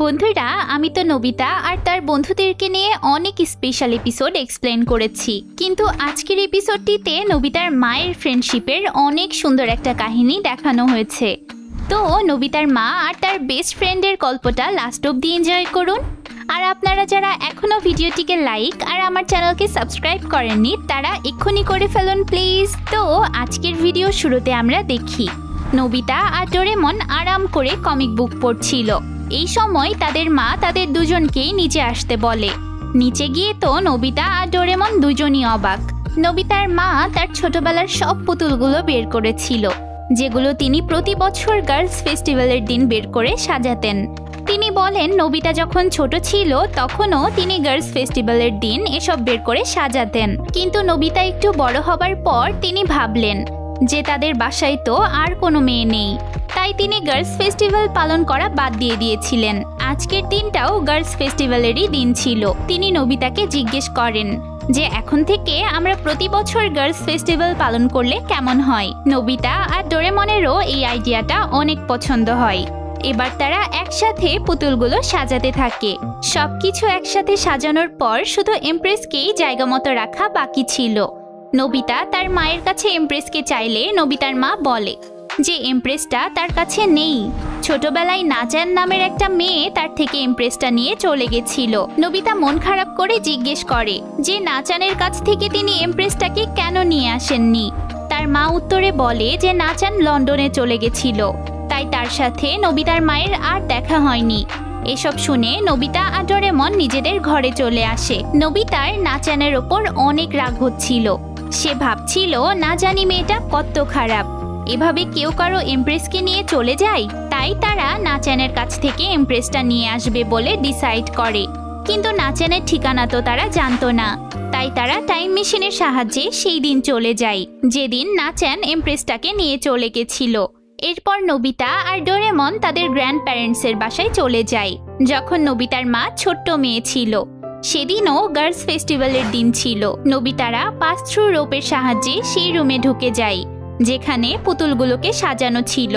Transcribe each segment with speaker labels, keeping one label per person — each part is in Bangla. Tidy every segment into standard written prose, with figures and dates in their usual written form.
Speaker 1: বন্ধুরা আমি তো নবিতা আর তার বন্ধুদেরকে নিয়ে অনেক স্পেশাল এপিসোড এক্সপ্লেন করেছি, কিন্তু আজকের এপিসোডটিতে নবিতার মায়ের ফ্রেন্ডশিপের অনেক সুন্দর একটা কাহিনী দেখানো হয়েছে। তো নবিতার মা আর তার বেস্ট ফ্রেন্ডের গল্পটা লাস্ট অবধি এনজয় করুন। আর আপনারা যারা এখনো ভিডিওটিকে লাইক আর আমার চ্যানেলকে সাবস্ক্রাইব করেননি তারা এক্ষুনি করে ফেলুন প্লিজ। তো আজকের ভিডিও শুরুতে আমরা দেখি নবিতা আর ডোরেমন আরাম করে কমিক বুক পড়ছিল। এই সময় তাদের মা তাদের দুজনকেই নিচে আসতে বলে। নিচে গিয়ে তো নবিতা আর ডোরেমন দুজনই অবাক। নবিতার মা তার ছোটবেলার সব পুতুলগুলো বের করেছিল, যেগুলো তিনি প্রতি বছর গার্লস ফেস্টিভ্যালের দিন বের করে সাজাতেন। তিনি বলেন নবিতা যখন ছোট ছিল তখনও তিনি গার্লস ফেস্টিভ্যালের দিন এসব বের করে সাজাতেন, কিন্তু নবিতা একটু বড় হবার পর তিনি ভাবলেন যে তাদের বাসায় তো আর কোনো মেয়ে নেই, তাই তিনি গার্লস ফেস্টিভ্যাল পালন করা বাদ দিয়ে দিয়েছিলেন। আজকের দিনটাও গার্লস ফেস্টিভ্যালেরই দিন ছিল। তিনি নবিতাকে জিজ্ঞেস করেন যে এখন থেকে আমরা প্রতি বছর গার্লস ফেস্টিভ্যাল পালন করলে কেমন হয়। নবিতা আর ডোরেমনেরও এই আইডিয়াটা অনেক পছন্দ হয়। এবার তারা একসাথে পুতুলগুলো সাজাতে থাকে। সবকিছু একসাথে সাজানোর পর শুধু এমপ্রেসকেই জায়গা মতো রাখা বাকি ছিল। নবিতা তার মায়ের কাছে এমপ্রেসকে চাইলে নবিতার মা বলে যে এমপ্রেসটা তার কাছে নেই। ছোটবেলায় নাচান নামের একটা মেয়ে তার থেকে এমপ্রেসটা নিয়ে চলে গেছিল। নবিতা মন খারাপ করে জিজ্ঞেস করে যে নাচানের কাছ থেকে তিনি এমপ্রেসটাকে কেন নিয়ে আসেননি। তার মা উত্তরে বলে যে নাচান লন্ডনে চলে গেছিল, তাই তার সাথে নবিতার মায়ের আর দেখা হয়নি। এসব শুনে নবিতা আর ডোরেমন নিজেদের ঘরে চলে আসে। নবিতার নাচানের ওপর অনেক রাগ হচ্ছিল। সে ভাবছিল না জানি মেয়েটা কত খারাপ, এভাবে কেউ কারো এমপ্রেসকে নিয়ে চলে যায়। তাই তারা নাচানের কাছ থেকে এমপ্রেসটা নিয়ে আসবে বলে ডিসাইড করে, কিন্তু নাচানের ঠিকানা তো তারা জানতো না। তাই তারা টাইম মেশিনের সাহায্যে সেই দিন চলে যায় যেদিন নাচান এমপ্রেসটাকে নিয়ে চলে গেছিল। এরপর নবিতা আর ডোরেমন তাদের গ্র্যান্ড প্যারেন্টসের বাসায় চলে যায়। যখন নবিতার মা ছোট্ট মেয়ে ছিল সেদিনও গার্লস ফেস্টিভ্যালের দিন ছিল। নবিতারা পাস থ্রু রোপের সাহায্যে সেই রুমে ঢুকে যায় যেখানে পুতুলগুলোকে সাজানো ছিল।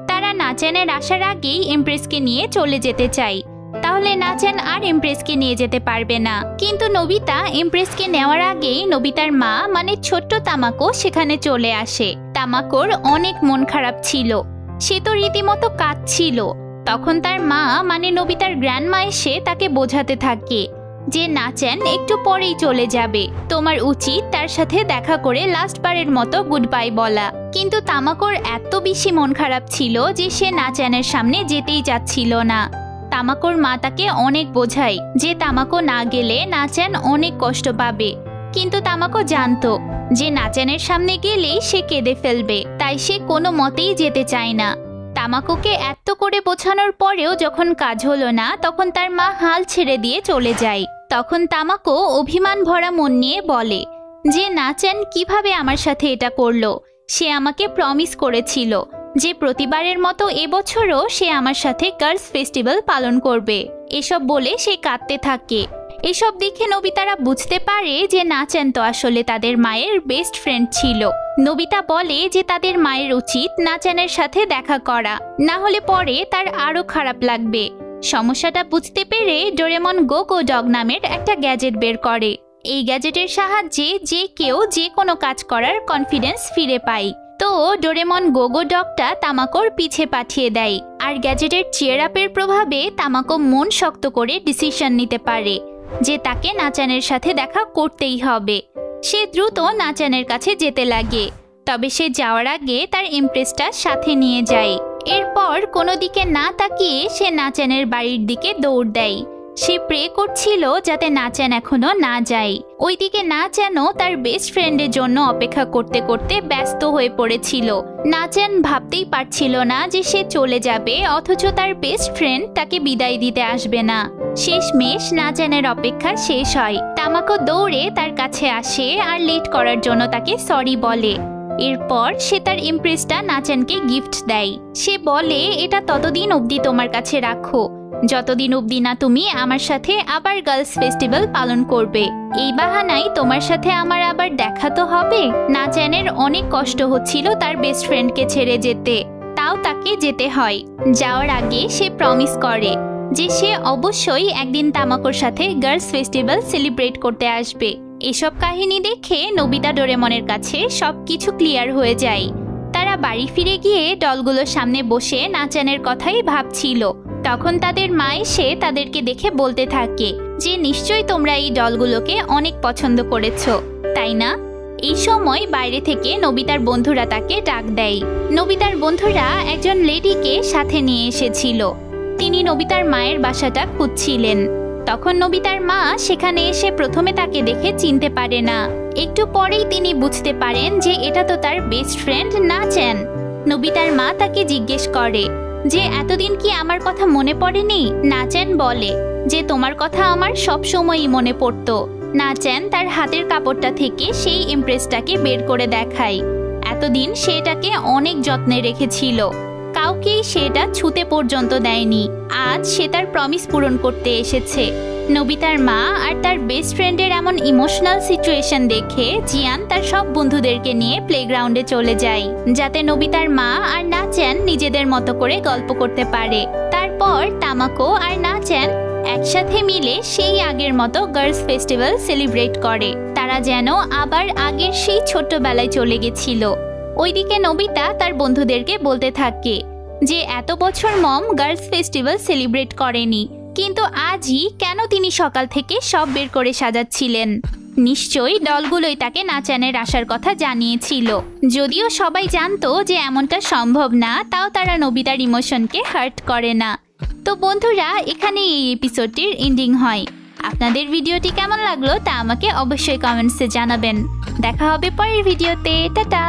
Speaker 1: তারা নাচানের আসার আগেই এমপ্রেসকে নিয়ে চলে যেতে চায়, তাহলে নাচান আর এমপ্রেসকে নিয়ে যেতে পারবে না। কিন্তু নবিতা এমপ্রেসকে নেওয়ার আগেই নবিতার মা মানে ছোট্ট তামাকো সেখানে চলে আসে। তামাকোর অনেক মন খারাপ ছিল, সে তো রীতিমতো কাঁদছিল। তখন তার মা মানে নবিতার গ্র্যান্ডমা এসে তাকে বোঝাতে থাকে যে নাচান একটু পরেই চলে যাবে, তোমার উচিত তার সাথে দেখা করে লাস্ট বারের মতো গুড বাই বলা। কিন্তু তামাকোর এত বেশি মন খারাপ ছিল যে সে নাচানের সামনে যেতেই চাচ্ছিল না। তামাকোর মা তাকে অনেক বোঝায় যে তামাকো না গেলে নাচান অনেক কষ্ট পাবে, কিন্তু তামাকো জানতো যে নাচানের সামনে গেলেই সে কেঁদে ফেলবে, তাই সে কোনো মতেই যেতে চায় না। তামাকোকে এত করে বোঝানোর পরেও যখন কাজ হলো না তখন তার মা হাল ছেড়ে দিয়ে চলে যায়। তখন তামাকো অভিমান ভরা মন নিয়ে বলে যে নাচান কিভাবে আমার সাথে এটা করলো। সে আমাকে প্রমিস করেছিল যে প্রতিবারের মতো এবছরও সে আমার সাথে গার্লস ফেস্টিভ্যাল পালন করবে। এসব বলে সে কাঁদতে থাকে। এসব দেখে নবিতারা বুঝতে পারে যে নাচান তো আসলে তাদের মায়ের বেস্ট ফ্রেন্ড ছিল। নবিতা বলে যে তাদের মায়ের উচিত নাচানের সাথে দেখা করা, না হলে পরে তার আরো খারাপ লাগবে। সমস্যাটা বুঝতে পেরে ডোরেমন গো গো ডগ নামের একটা গ্যাজেট বের করে। এই গ্যাজেটের সাহায্যে যে কেউ যে কোনো কাজ করার কনফিডেন্স ফিরে পায়। তো ডোরেমন গোগো ডগটা তামাকোর পিছে পাঠিয়ে দেয়, আর গ্যাজেটের চিয়ার আপের প্রভাবে তামাকো মন শক্ত করে ডিসিশন নিতে পারে যে তাকে নাচানের সাথে দেখা করতেই হবে। সে দ্রুত নাচানের কাছে যেতে লাগে, তবে সে যাওয়ার আগে তার এমপ্রেসটা সাথে নিয়ে যায়। এরপর কোনো দিকে না তাকিয়ে সে নাচানের বাড়ির দিকে দৌড় দেয়। সে প্রে করছিল যাতে নাচান এখনো না যায়। ওইদিকে নাচানও তার বেস্ট ফ্রেন্ডের জন্য অপেক্ষা করতে করতে ব্যস্ত হয়ে পড়েছিল। নাচান ভাবতেই পারছিল না যে সে চলে যাবে, অথচ তার বেস্ট ফ্রেন্ড তাকে বিদায় দিতে আসবে না। শেষমেশ নাচানের অপেক্ষা শেষ হয়। তামাকো দৌড়ে তার কাছে আসে আর লেট করার জন্য তাকে সরি বলে। এরপর সে তার এমপ্রেসটা নাচানকে গিফট দেয়। সে বলে এটা ততদিন অবধি তোমার কাছে রাখো যতদিন অবধি না তুমি আমার সাথে আবার গার্লস ফেস্টিভ্যাল পালন করবে। এই বাহানায় তোমার সাথে আমার আবার দেখা তো হবে। নাচানের অনেক কষ্ট হচ্ছিল তার বেস্ট ফ্রেন্ডকে ছেড়ে যেতে, তাও তাকে যেতে হয়। যাওয়ার আগে সে প্রমিস করে যে সে অবশ্যই একদিন তামাকোর সাথে গার্লস ফেস্টিভ্যাল সেলিব্রেট করতে আসবে। এসব কাহিনী দেখে নোবিতা ডোরেমনের কাছে সবকিছু ক্লিয়ার হয়ে যায়। তারা বাড়ি ফিরে গিয়ে ডলগুলোর সামনে বসে নাচানের কথাই ভাবছিল। তখন তাদের মা এসে তাদেরকে দেখে বলতে থাকে যে নিশ্চয়ই তোমরা এই ডলগুলোকে অনেক পছন্দ করেছো, তাই না? এই সময় বাইরে থেকে নোবিতার বন্ধুরা তাকে ডাক দেয়। নোবিতার বন্ধুরা একজন লেডিকে সাথে নিয়ে এসেছিল। তিনি নোবিতার মায়ের বাসাটা খুঁজছিলেন। তখন নোবিতার মা সেখানে এসে প্রথমে তাকে দেখে চিনতে পারে না। একটু পরেই তিনি বুঝতে পারেন যে এটা তো তার বেস্ট ফ্রেন্ড নাচেন। নোবিতার মা তাকে জিজ্ঞেস করে যে এতদিন কি আমার কথা মনে পড়েনি? নাচেন বলে যে তোমার কথা আমার সব সময়ই মনে পড়তো। নাচেন তার হাতের কাপড়টা থেকে সেই ইমপ্রেসটাকে বের করে দেখায়। এতদিন সেটাকে অনেক যত্নে রেখেছিল, কাউকেই সেটা ছুতে পর্যন্ত দেয়নি। আজ সে তার প্রমিস পূরণ করতে এসেছে। নোবিতার মা আর তার বেস্ট ফ্রেন্ডের এমন ইমোশনাল সিচুয়েশন দেখে জিয়ান তার সব বন্ধুদেরকে নিয়ে প্লেগ্রাউন্ডে চলে যায়, যাতে নোবিতার মা আর নাচেন নিজেদের মতো করে গল্প করতে পারে। তারপর তামাকো আর নাচেন একসাথে মিলে সেই আগের মতো গার্লস ফেস্টিভ্যাল সেলিব্রেট করে। তারা যেন আবার আগের সেই ছোট্টবেলায় চলে গেছিল। ওইদিকে নোবিতা তার বন্ধুদেরকে বলতে থাকে যে এত বছর মম গার্লস ফেস্টিভ্যাল সেলিব্রেট করেনি, কিন্তু আজই কেন তিনি সকাল থেকে সব বের করে সাজাচ্ছিলেন। নিশ্চয়ই ডলগুলোই তাকে নাচানের আসার কথা জানিয়েছিল। যদিও সবাই জানতো যে এমনটা সম্ভব না, তাও তারা নোবিতার ইমোশনকে হার্ট করে না। তো বন্ধুরা, এখানে এই এপিসোডটির এন্ডিং হয়। আপনাদের ভিডিওটি কেমন লাগলো তা আমাকে অবশ্যই কমেন্টসে জানাবেন। দেখা হবে পরের ভিডিওতে। টাটা।